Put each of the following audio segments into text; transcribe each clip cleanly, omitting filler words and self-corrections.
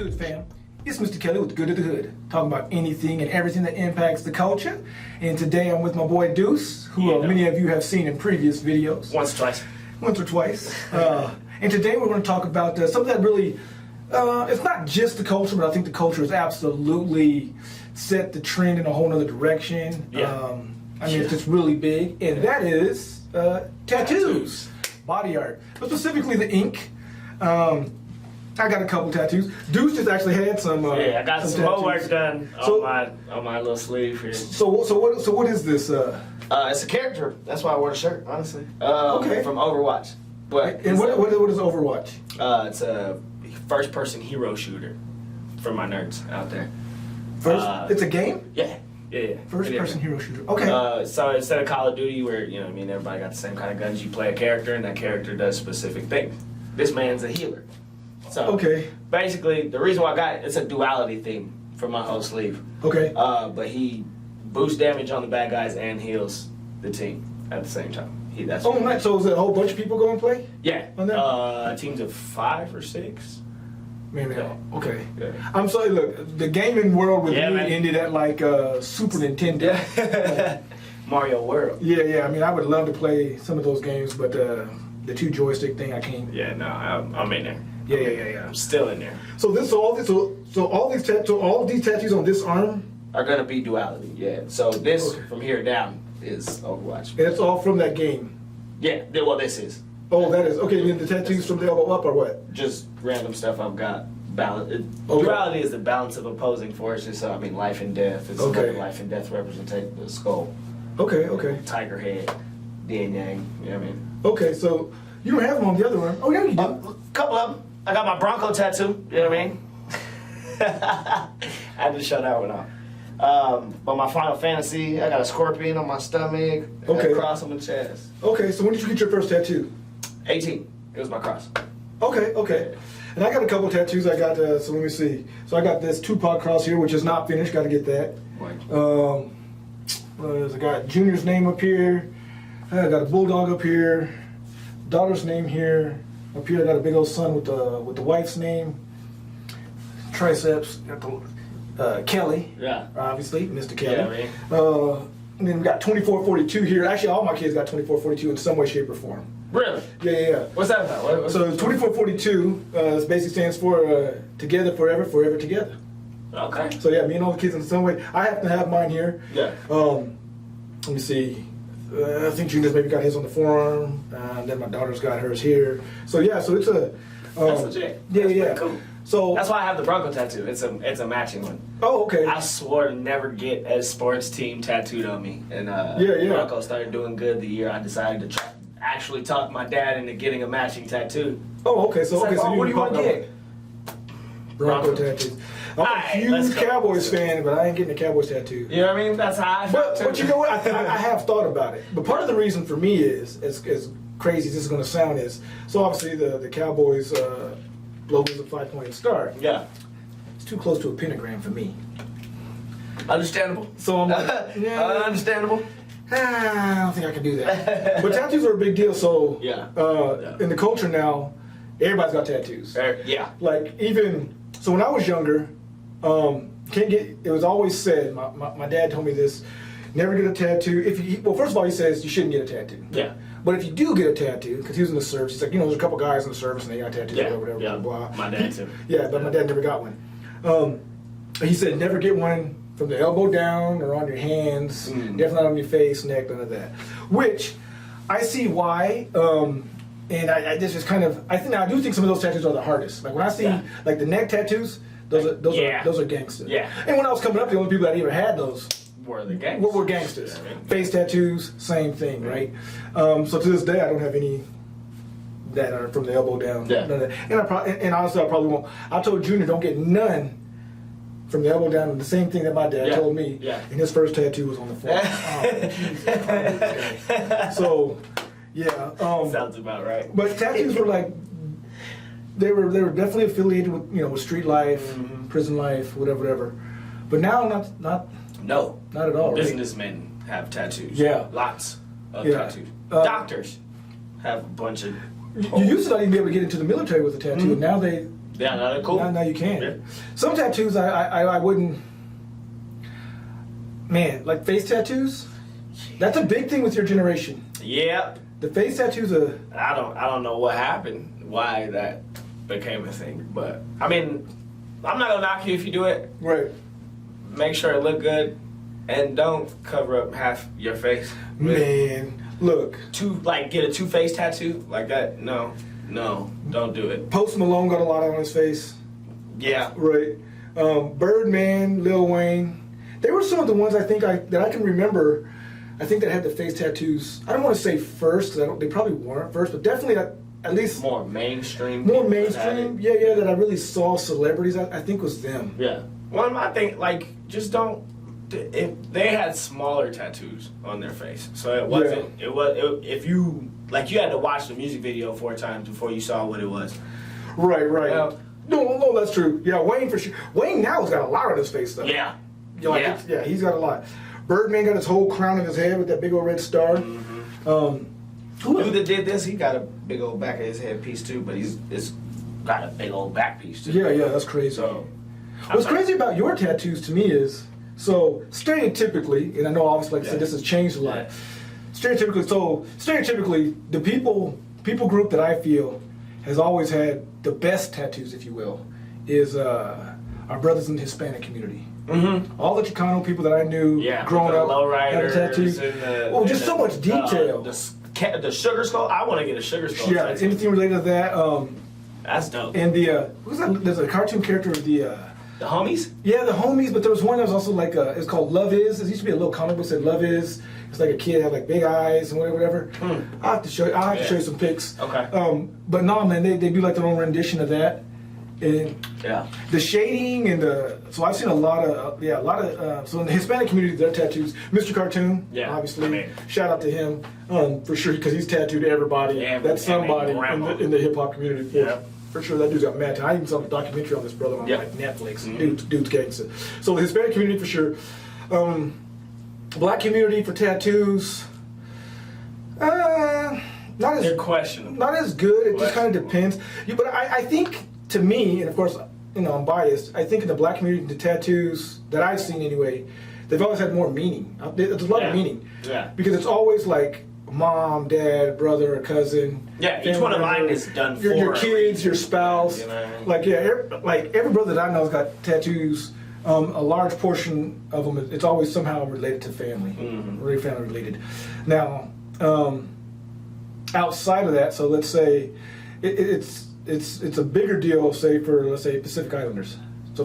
good, fam? It's Mr. Kelly with the Good of the Hood, talking about anything and everything that impacts the culture. And today I'm with my boy Deuce, who many of you have seen in previous videos. Once or twice. And today we're going to talk about something that really, it's not just the culture, but I think the culture has absolutely set the trend in a whole other direction. Yeah. It's just really big, and that is tattoos, body art, but specifically the ink. I got a couple tattoos. Deuce just actually had some. I got some more work done on my little sleeve here. So what is this? It's a character. That's why I wore the shirt, honestly. Okay. From Overwatch. But And what is Overwatch? It's a first-person hero shooter for my nerds out there. It's a game? Yeah. First-person hero shooter. Okay. So instead of Call of Duty, where everybody got the same kind of guns, you play a character, and that character does specific things. This man's a healer. So basically, the reason why I got it's a duality theme for my whole sleeve. Okay. But he boosts damage on the bad guys and heals the team at the same time. Nice. So is it a whole bunch of people going to play? Yeah. On that? Teams of 5 or 6. Man, Yeah. okay. Yeah. I'm sorry. Look, the gaming world with me man. ended at like Super Nintendo. Mario World. Yeah. I mean, I would love to play some of those games, but the 2 joystick thing, I can't. Yeah, no, I'm in there. Yeah. I'm still in there. So all these tattoos on this arm Are gonna be duality. Yeah. So this from here down is Overwatch. and it's all from that game. Yeah. Well, this is Oh, that is okay. Then the tattoos from the elbow up or what? just random stuff I've got. Balance. Okay. Duality is the balance of opposing forces. So life and death. It's Okay. another life and death representation. The skull, Okay. tiger head, yin yang. You know what I mean? Okay, so you don't have them on the other arm. Oh, yeah, you do. A couple of them. I got my Bronco tattoo. You know what I mean? I had to show that one off. But my Final Fantasy, I got a scorpion on my stomach. I got Okay. a cross on my chest. Okay, so when did you get your first tattoo? 18. It was my cross. Okay. And I got a couple tattoos. I got, so let me see. So I got this Tupac cross here, which is not finished. Got to get that. I got Junior's name up here. I got a bulldog up here. Daughter's name here. Up here I got a big old son with the wife's name. Triceps. Got the Kelly. Yeah. Obviously, Mr. Kelly. Yeah, man. And then we got 2442 here. Actually, all my kids got 2442 in some way, shape, or form. Really? Yeah. What's that about? So 2442 basically stands for Together Forever, Forever Together. Okay. So yeah, me and all the kids in some way. I happen to have mine here. Yeah. Let me see. I think Junior's maybe got his on the forearm. Then my daughter's got hers here. So yeah, so it's a. That's legit. Yeah. That's pretty cool. So that's why I have the Bronco tattoo. It's a matching one. Oh, okay. I swore to never get a sports team tattooed on me, and Bronco started doing good the year I decided to actually talk my dad into getting a matching tattoo. Oh, okay. So what do you want to get? Bronco tattoos. I'm a huge Cowboys fan, but I ain't getting a Cowboys tattoo. You know what I mean? That's how I felt too. But you know what? I have thought about it. But part of the reason for me is, as crazy as this is going to sound, is so obviously the Cowboys logo is a 5-pointed star. Yeah. It's too close to a pentagram for me. Understandable. So I'm like, yeah. Understandable. I don't think I can do that. But tattoos are a big deal. So in the culture now, everybody's got tattoos. Yeah. Like so when I was younger, it was always said, my dad told me this, never get a tattoo. Well, first of all, he says you shouldn't get a tattoo. Yeah. But if you do get a tattoo, because he was in the service, he's like, there's a couple guys in the service and they got tattoos, whatever, blah, blah. My dad too. Yeah, but my dad never got one. He said never get one from the elbow down or on your hands, definitely not on your face, neck, none of that. Which, I see why, and I this is kind of, I do think some of those tattoos are the hardest. Like when I see like the neck tattoos, those are gangsters. Yeah. And when I was coming up, the only people that ever had those were the gangsters. were gangsters. Face tattoos, same thing, right? So to this day, I don't have any that are from the elbow down. Yeah. None of that. And honestly, I probably won't. I told Junior, don't get none from the elbow down. The same thing that my dad told me. Yeah. And his first tattoo was on the forearm. Jesus Christ. So, yeah. Sounds about right. But tattoos were like, they were definitely affiliated with with street life, prison life, whatever. But now not at all. Businessmen have tattoos. Yeah. Lots of tattoos. Doctors have a bunch of. You used to not even be able to get into the military with a tattoo, and now they Yeah, no, they're cool. Now you can. Yeah. Some tattoos I wouldn't. Man, like face tattoos. That's a big thing with your generation. Yep. The face tattoos are. I don't know what happened, why that became a thing, but I mean, I'm not gonna knock you if you do it. Right. Make sure it look good, and don't cover up half your face. Man, look. Get a two-face tattoo like that. No, don't do it. Post Malone got a lot on his face. Yeah. Right. Birdman, Lil Wayne. They were some of the ones I think that I can remember. I think that had the face tattoos. I don't want to say first because they probably weren't first, but definitely at least more mainstream. More mainstream. Yeah. That I really saw celebrities. I think was them. Yeah. One of my things, just don't. If they had smaller tattoos on their face, so it wasn't. Yeah. If you you had to watch the music video 4 times before you saw what it was. Right. No, that's true. Yeah, Wayne for sure. Wayne now has got a lot on his face though. Yeah. Yeah, he's got a lot. Birdman got his whole crown of his head with that big old red star. Mm-hmm. Dude that did this, he got a big old back of his head piece too, but it's got a big old back piece too. Yeah, that's crazy. So, what's crazy about your tattoos to me is, so stereotypically, and I know obviously like I said, this has changed a lot. Yeah. Stereotypically, the people group that I feel has always had the best tattoos, if you will, is our brothers in the Hispanic community. Mm-hmm. All the Chicano people that I knew growing up had tattoos. Just so much detail. The sugar skull. I want to get a sugar skull. Yeah, tattoo. anything related to that. That's dope. And who's that? There's a cartoon character of the homies. Yeah, the homies. But there was one that was also it's called Love Is. It used to be a little comic book that said Love Is. It's like a kid had big eyes and whatever. I'll have to show you some pics. Okay. But no, man, they do their own rendition of that. And the shading and so I've seen a lot of so in the Hispanic community their tattoos. Mr. Cartoon, obviously, shout out to him for sure because he's tattooed everybody. That's somebody in the hip hop community. Yeah. For sure, that dude's got mad. I even saw a documentary on this brother on Netflix. Dude's gangster. So the Hispanic community for sure. Black community for tattoos. They're questionable. Not as good. It just kind of depends. But I think. To me, and of course, I'm biased. I think in the black community, the tattoos that I've seen anyway, they've always had more meaning. There's a lot of meaning. Yeah. Because it's always like mom, dad, brother, or cousin. Yeah. Each one of mine is done for your kids, your spouse. You know? Every brother that I know has got tattoos. A large portion of them, it's always somehow related to family, really family related. Now, outside of that, so let's say it's a bigger deal, say for let's say Pacific Islanders. So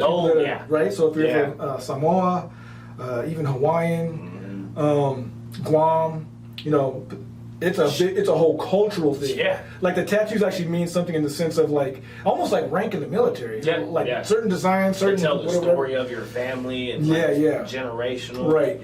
right. So if you're from Samoa, even Hawaiian, Guam, it's a whole cultural thing. Yeah. Like the tattoos actually mean something in the sense of almost like rank in the military. Yeah. Certain designs, certain tell the story of your family and generational. Right.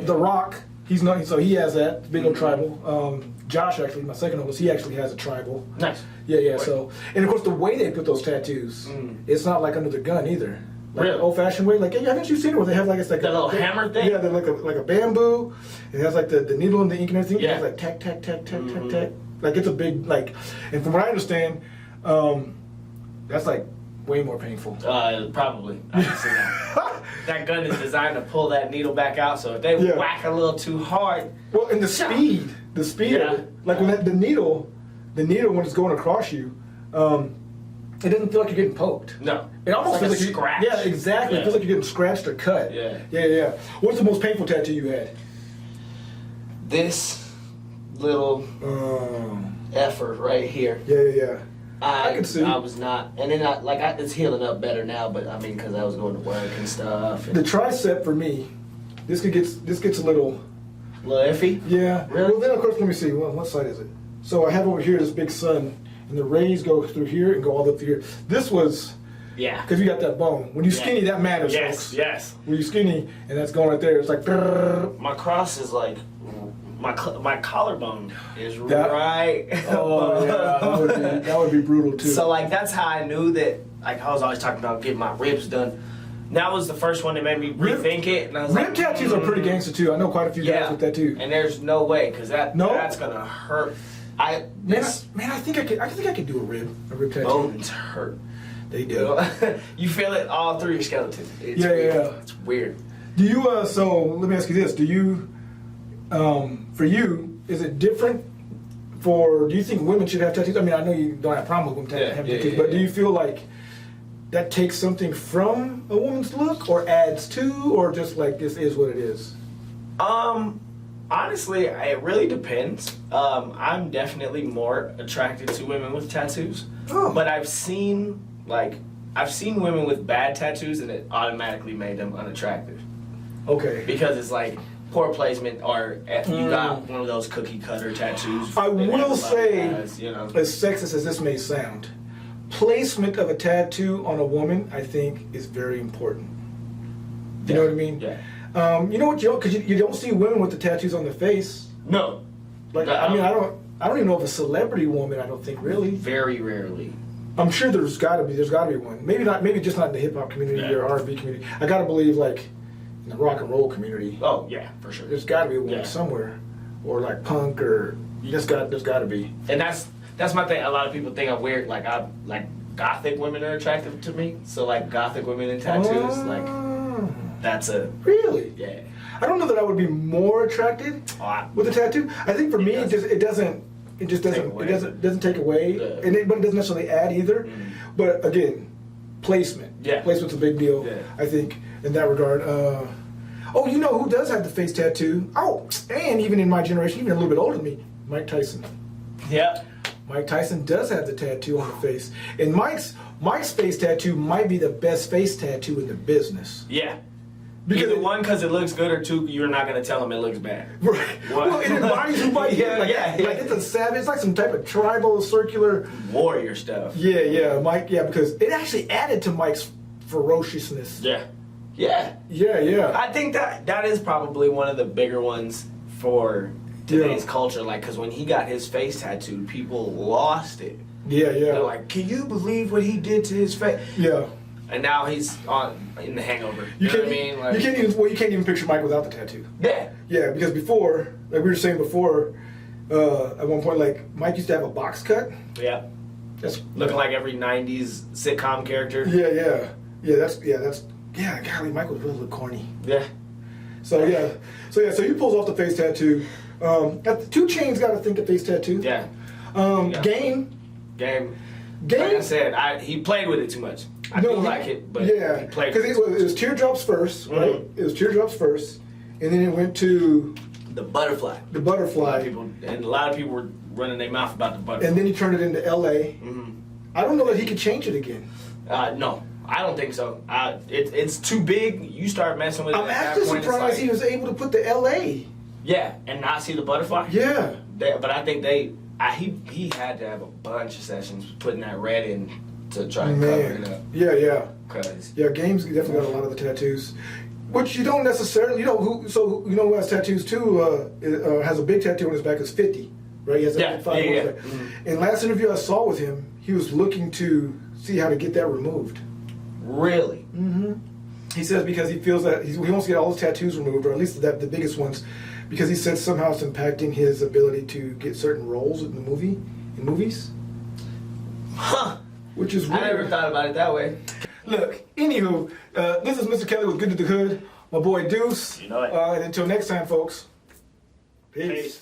The Rock. He's not. So he has that big old tribal. Josh actually, my second oldest, he actually has a tribal. Nice. Yeah. Right. So, and of course, the way they put those tattoos, it's not like under the gun either. Really? Old-fashioned way. Haven't you seen it where they have it's like the little hammer thing? Yeah, they're like a bamboo. It has the needle and the ink and everything. Yeah. It has tack, tack, tack, tack, tack, tack. It's a big and from what I understand, that's way more painful. Probably. I can see that. That gun is designed to pull that needle back out, so if they whack a little too hard. Well, and the speed of it, when the needle when it's going across you, it doesn't feel like you're getting poked. No. It almost feels like scratch. Yeah, exactly. Yeah. It feels like you're getting scratched or cut. Yeah. What's the most painful tattoo you had? This little effort right here. Yeah. I can see. I was not, and then it's healing up better now. But I mean, because I was going to work and stuff. And the tricep for me, this gets a little iffy. Yeah. Really? Well, then of course, let me see. Well, what side is it? So I have over here this big sun, and the rays go through here and go all the way through here. This was. Yeah. Because you got that bone. When you're skinny, that matters. Yes. Yes. When you're skinny, and that's going right there, it's like. Brrr. My cross is like. My collarbone is right. Oh yeah, that would be brutal too. So that's how I knew that. I was always talking about getting my ribs done. That was the first one that made me rethink it. And I was rib tattoos are pretty gangster too. I know quite a few guys with that too. And there's no way because that's gonna hurt. I think I could do a rib tattoo. Bones hurt. They do. You feel it all through your skeleton. It's Yeah, weird. yeah. It's weird. Do you? So let me ask you this: do you, for you, is it different? Do you think women should have tattoos? I mean, I know you don't have a problem with women having tattoos, but do you feel like that takes something from a woman's look, or adds to, or just like this is what it is? Honestly, it really depends. I'm definitely more attracted to women with tattoos, but I've seen women with bad tattoos, and it automatically made them unattractive. Okay. Because it's like poor placement, or if you got one of those cookie cutter tattoos. I will say, has, you know, as sexist as this may sound, placement of a tattoo on a woman, I think, is very important. You know what I mean? Yeah. You know what? Because you don't see women with the tattoos on their face. No. Like, I mean, I don't even know of a celebrity woman. I don't think really. Very rarely. I'm sure there's got to be one. Maybe not. Maybe just not in the hip hop community or R&B community. I got to believe like in the rock and roll community. Oh yeah, for sure. There's got to be one somewhere, or like punk, or there's got to be. And that's my thing. A lot of people think I'm weird. Like gothic women are attractive to me. So like gothic women in tattoos, that's a really. Yeah. I don't know that I would be more attracted with a tattoo. I think for me, it just doesn't take away, but it doesn't necessarily add either. Mm. But again, placement. Yeah. Placement's a big deal. Yeah. I think in that regard. You know who does have the face tattoo? Oh, and even in my generation, even a little bit older than me, Mike Tyson. Yeah. Mike Tyson does have the tattoo on the face, and Mike's face tattoo might be the best face tattoo in the business. Yeah. Because because it looks good, or two, you're not gonna tell him it looks bad. Right. What? Well, it embodies who Mike is. Like it's a savage. It's like some type of tribal, circular warrior stuff. Yeah, Mike. Yeah, because it actually added to Mike's ferociousness. Yeah. I think that is probably one of the bigger ones for today's culture. Like, because when he got his face tattooed, people lost it. Yeah. They're like, "Can you believe what he did to his face?" Yeah. And now he's in The Hangover. You know what I mean? Like, you can't even picture Mike without the tattoo. Yeah. Yeah, because before, like we were saying before, at one point, like Mike used to have a box cut. Yeah. That's looking like every '90s sitcom character. Yeah. Golly, Mike was really corny. Yeah. So he pulls off the face tattoo. 2 Chainz got to think the face tattoo. Yeah. Game. Like I said, he played with it too much. I do like it, but he played with it. Because it was teardrops first, right? Mm-hmm. It was teardrops first, and then it went to the butterfly. The butterfly. A lot of people were running their mouth about the butterfly. And then he turned it into L.A. Mm-hmm. I don't know that he could change it again. No, I don't think so. It's too big. You start messing with it. I'm actually surprised he was able to put the L.A. Yeah, and not see the butterfly. Yeah. But I think he had to have a bunch of sessions putting that red in to try and cover it up. Yeah. Game's definitely got a lot of the tattoos, which you don't necessarily. Who has tattoos too? Has a big tattoo on his back is 50, right? He has a 5 Mm-hmm. In last interview I saw with him, he was looking to see how to get that removed. Really? Mm-hmm. He says because he feels that he wants to get all his tattoos removed, or at least the biggest ones, because he said somehow it's impacting his ability to get certain roles in movies. Huh. Which is weird. I never thought about it that way. Look, anywho, this is Mr. Kelly with Good to the Hood, my boy Deuce. You know it. And until next time, folks, peace.